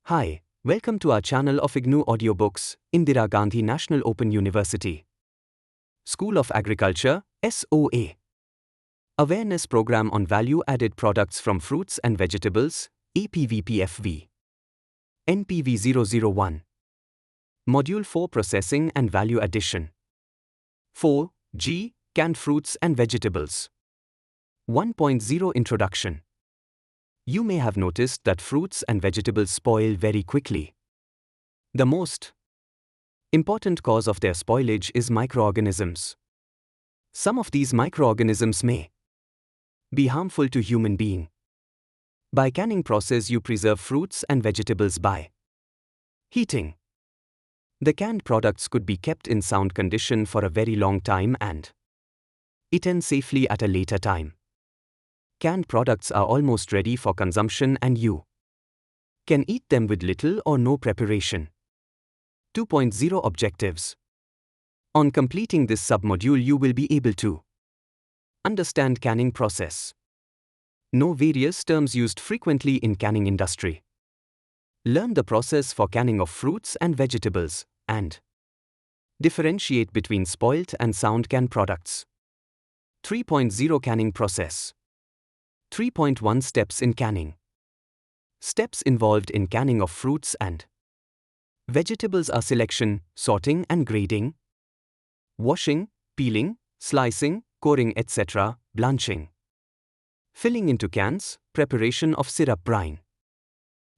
Hi, welcome to our channel of IGNOU Audiobooks, Indira Gandhi National Open University. School of Agriculture, SOA. Awareness Program on Value-Added Products from Fruits and Vegetables, APVPFV. NPV 001. Module-4 Processing and Value Addition. 4G, Canned Fruits and Vegetables. 1.0 Introduction. You may have noticed that fruits and vegetables spoil very quickly. The most important cause of their spoilage is microorganisms. Some of these microorganisms may be harmful to human being. By canning process you preserve fruits and vegetables by heating. The canned products could be kept in sound condition for a very long time and eaten safely at a later time. Canned products are almost ready for consumption and you can eat them with little or no preparation. 2.0 Objectives. On completing this submodule you will be able to understand canning process, know various terms used frequently in canning industry, learn the process for canning of fruits and vegetables, and differentiate between spoiled and sound canned products. 3.0 Canning process. 3.1 Steps in canning. Steps involved in canning of fruits and vegetables are selection, sorting and grading, washing, peeling, slicing, coring etc., blanching, filling into cans, preparation of syrup brine,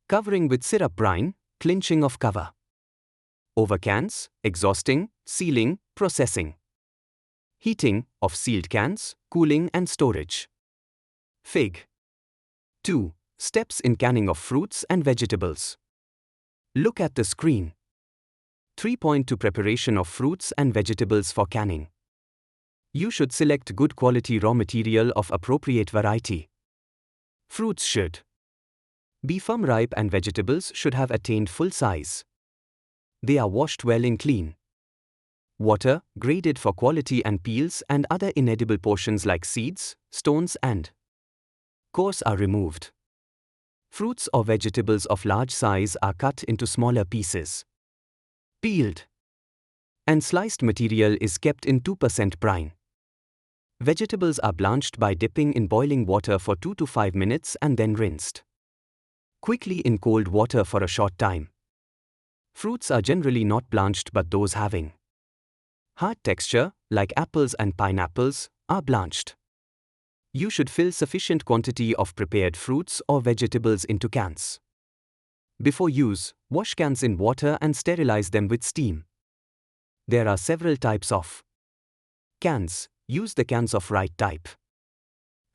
covering with syrup brine, clinching of cover, over cans, exhausting, sealing, processing, heating of sealed cans, cooling and storage. Fig. 2. Steps in canning of fruits and vegetables. Look at the screen. 3.2 Preparation of fruits and vegetables for canning. You should select good quality raw material of appropriate variety. Fruits should be firm ripe and vegetables should have attained full size. They are washed well in clean water, graded for quality and peels and other inedible portions like seeds, stones and cores are removed. Fruits or vegetables of large size are cut into smaller pieces. Peeled and sliced material is kept in 2% brine. Vegetables are blanched by dipping in boiling water for 2 to 5 minutes and then rinsed quickly in cold water for a short time. Fruits are generally not blanched, but those having hard texture, like apples and pineapples, are blanched. You should fill sufficient quantity of prepared fruits or vegetables into cans. Before use, wash cans in water and sterilize them with steam. There are several types of cans. Use the cans of right type.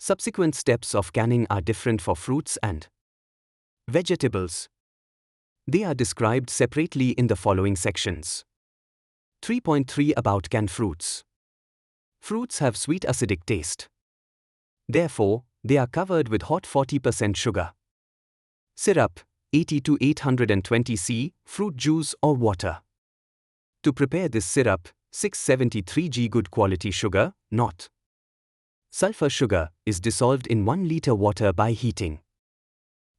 Subsequent steps of canning are different for fruits and vegetables. They are described separately in the following sections. 3.3 About canned fruits. Fruits have sweet acidic taste. Therefore, they are covered with hot 40% sugar. Syrup, 80 to 820 C, fruit juice or water. To prepare this syrup, 673 g good quality sugar, not sulfur sugar, is dissolved in 1 liter water by heating.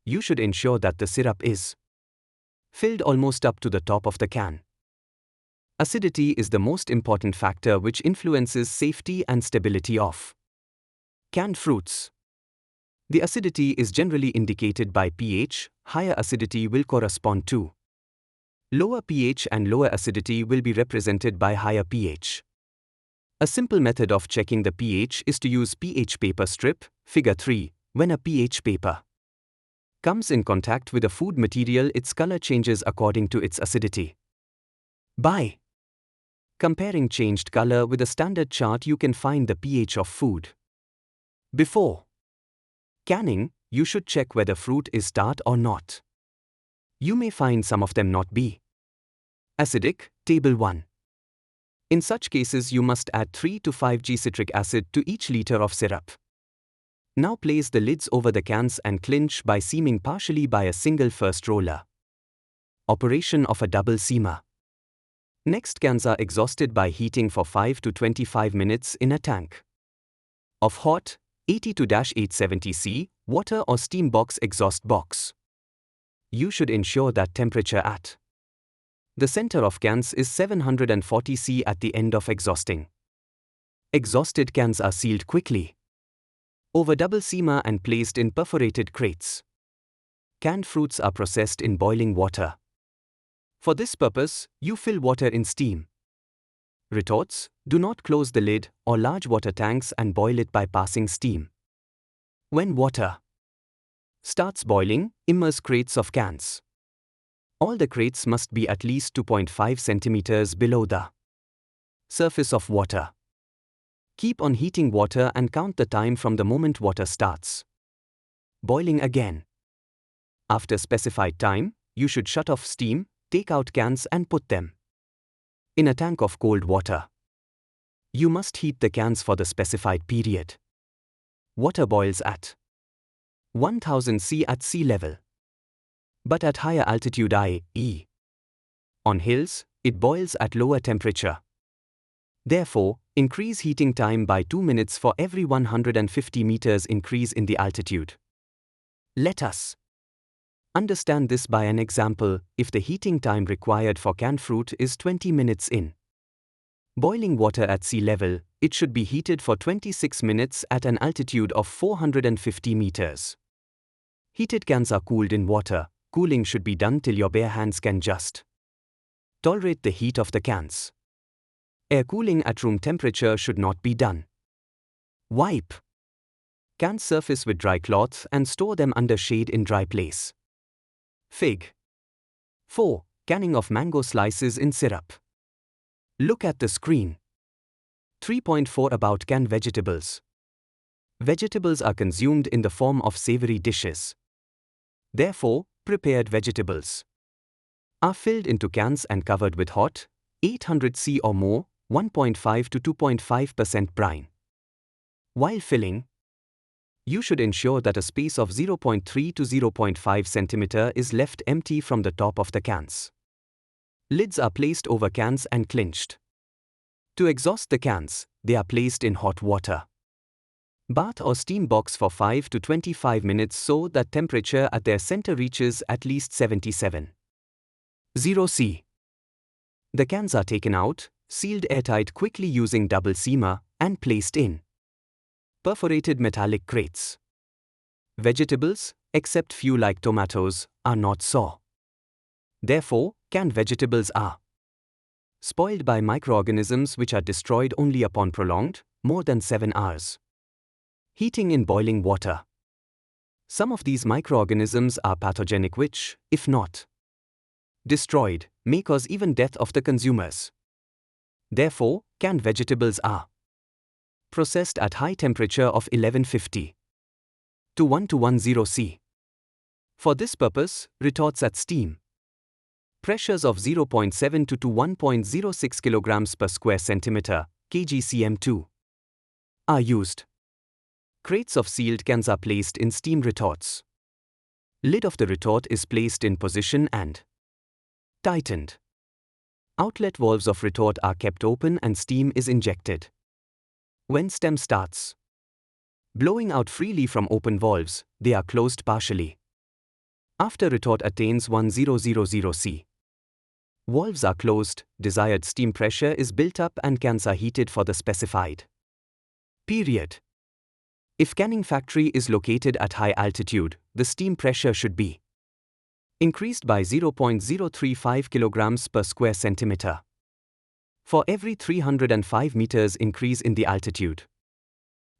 You should ensure that the syrup is filled almost up to the top of the can. Acidity is the most important factor which influences safety and stability of canned fruits. The acidity is generally indicated by pH. Higher acidity will correspond to lower pH and lower acidity will be represented by higher pH. A simple method of checking the pH is to use pH paper strip, figure 3. When a pH paper comes in contact with a food material, its color changes according to its acidity. By comparing changed color with a standard chart you can find the pH of food. Before canning, you should check whether fruit is tart or not. You may find some of them not be acidic, table 1. In such cases you must add 3 to 5 g citric acid to each liter of syrup. Now place the lids over the cans and clinch by seaming partially by a single first roller. Operation of a double seamer. Next, cans are exhausted by heating for 5 to 25 minutes in a tank of hot 80 to 870 C water or steam box exhaust box. You should ensure that temperature at the center of cans is 740 C at the end of exhausting. Exhausted cans are sealed quickly over double seamer and placed in perforated crates. Canned fruits are processed in boiling water. For this purpose, you fill water in steam retorts, do not close the lid or large water tanks and boil it by passing steam. When water starts boiling, immerse crates of cans. All the crates must be at least 2.5 centimeters below the surface of water. Keep on heating water and count the time from the moment water starts boiling again. After specified time, you should shut off steam, take out cans and put them in a tank of cold water. You must heat the cans for the specified period. Water boils at 1000 C at sea level. But at higher altitude i.e. on hills, it boils at lower temperature. Therefore, increase heating time by 2 minutes for every 150 meters increase in the altitude. Let us understand this by an example. If the heating time required for canned fruit is 20 minutes in boiling water at sea level, it should be heated for 26 minutes at an altitude of 450 meters. Heated cans are cooled in water. Cooling should be done till your bare hands can just tolerate the heat of the cans. Air cooling at room temperature should not be done. Wipe can surface with dry cloth and store them under shade in dry place. Fig. 4. Canning of mango slices in syrup. Look at the screen. 3.4 About canned vegetables. Vegetables are consumed in the form of savory dishes. Therefore, prepared vegetables are filled into cans and covered with hot, 800 C or more, 1.5 to 2.5% brine. While filling, you should ensure that a space of 0.3 to 0.5 cm is left empty from the top of the cans. Lids are placed over cans and clinched. To exhaust the cans, they are placed in hot water. Bath or steam box for 5 to 25 minutes so that temperature at their center reaches at least 77.0 C. The cans are taken out, sealed airtight quickly using double seamer, and placed in perforated metallic crates. Vegetables, except few like tomatoes, are not SOA. Therefore, canned vegetables are spoiled by microorganisms which are destroyed only upon prolonged, more than 7 hours heating in boiling water. Some of these microorganisms are pathogenic which, if not destroyed, may cause even death of the consumers. Therefore, canned vegetables are processed at high temperature of 1150 to 1210 C. For this purpose, retorts at steam pressures of 0.7 to 1.06 kg per square centimeter, kgcm2, are used. Crates of sealed cans are placed in steam retorts. Lid of the retort is placed in position and tightened. Outlet valves of retort are kept open and steam is injected. When stem starts blowing out freely from open valves, they are closed partially. After retort attains 1000 C, valves are closed, desired steam pressure is built up and cans are heated for the specified period. If canning factory is located at high altitude, the steam pressure should be increased by 0.035 kg per square centimeter for every 305 meters increase in the altitude.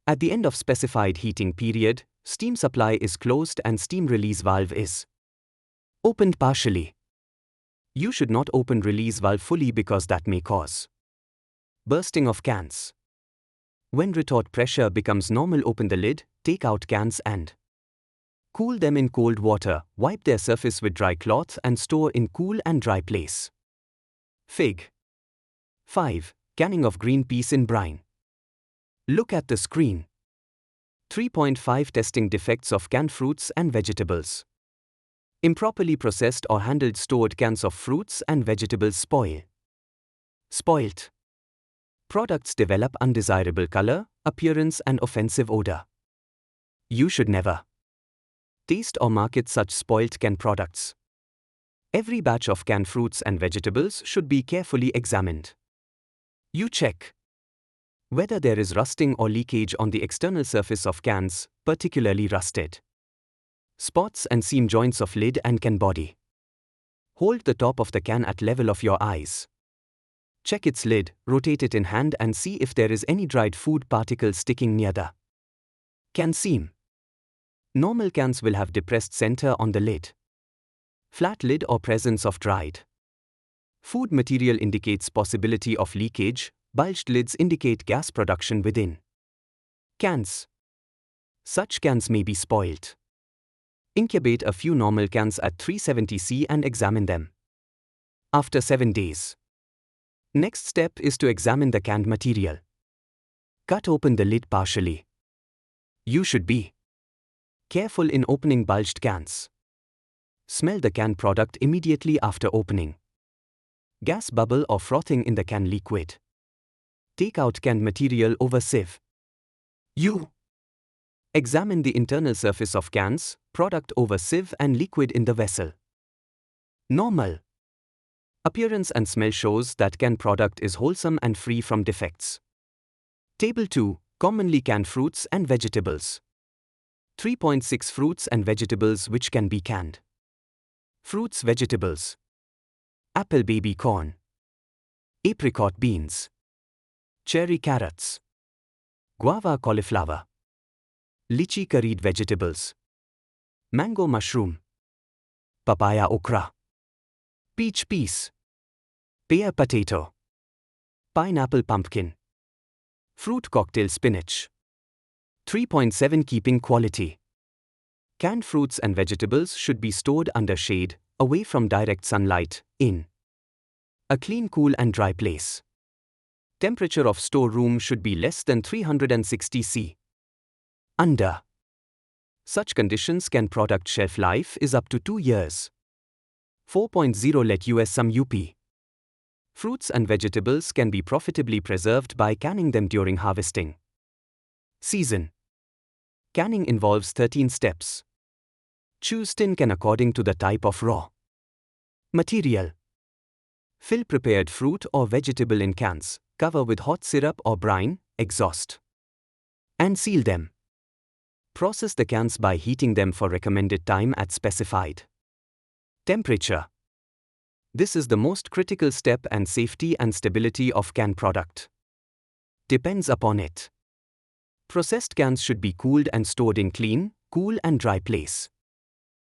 At the end of specified heating period, steam supply is closed and steam release valve is opened partially. You should not open release valve fully because that may cause bursting of cans. When retort pressure becomes normal, open the lid, take out cans and cool them in cold water, wipe their surface with dry cloth and store in cool and dry place. Fig. 5. Canning of green peas in brine. Look at the screen. 3.5 Testing defects of canned fruits and vegetables. Improperly processed or handled stored cans of fruits and vegetables spoil. Spoilt products develop undesirable color, appearance and offensive odor. You should never taste or market such spoilt canned products. Every batch of canned fruits and vegetables should be carefully examined. You check whether there is rusting or leakage on the external surface of cans, particularly rusted spots and seam joints of lid and can body. Hold the top of the can at level of your eyes. Check its lid, rotate it in hand and see if there is any dried food particles sticking near the can seam. Normal cans will have depressed center on the lid, flat lid or presence of dried food material indicates possibility of leakage. Bulged lids indicate gas production within cans. Such cans may be spoiled. Incubate a few normal cans at 370 C and examine them after 7 days. Next step is to examine the canned material. Cut open the lid partially. You should be careful in opening bulged cans. Smell the canned product immediately after opening. Gas bubble or frothing in the can liquid. Take out canned material over sieve. You examine the internal surface of cans, product over sieve and liquid in the vessel. Normal appearance and smell shows that canned product is wholesome and free from defects. Table 2. Commonly canned fruits and vegetables. 3.6 Fruits and vegetables which can be canned. Fruits, vegetables. Apple baby corn. Apricot beans. Cherry carrots. Guava cauliflower. Lychee curried vegetables. Mango mushroom. Papaya okra. Peach peas. Pear potato. Pineapple pumpkin. Fruit cocktail spinach. 3.7 Keeping quality. Canned fruits and vegetables should be stored under shade, away from direct sunlight, in a clean, cool and dry place. Temperature of storeroom should be less than 360 C. Under such conditions, canned product shelf life is up to 2 years. 4.0 Let us some UP. Fruits and vegetables can be profitably preserved by canning them during harvesting season. Canning involves 13 steps. Choose tin can according to the type of raw material. Fill prepared fruit or vegetable in cans, cover with hot syrup or brine, exhaust, and seal them. Process the cans by heating them for recommended time at specified temperature. This is the most critical step, and safety and stability of canned product depends upon it. Processed cans should be cooled and stored in clean, cool and dry place.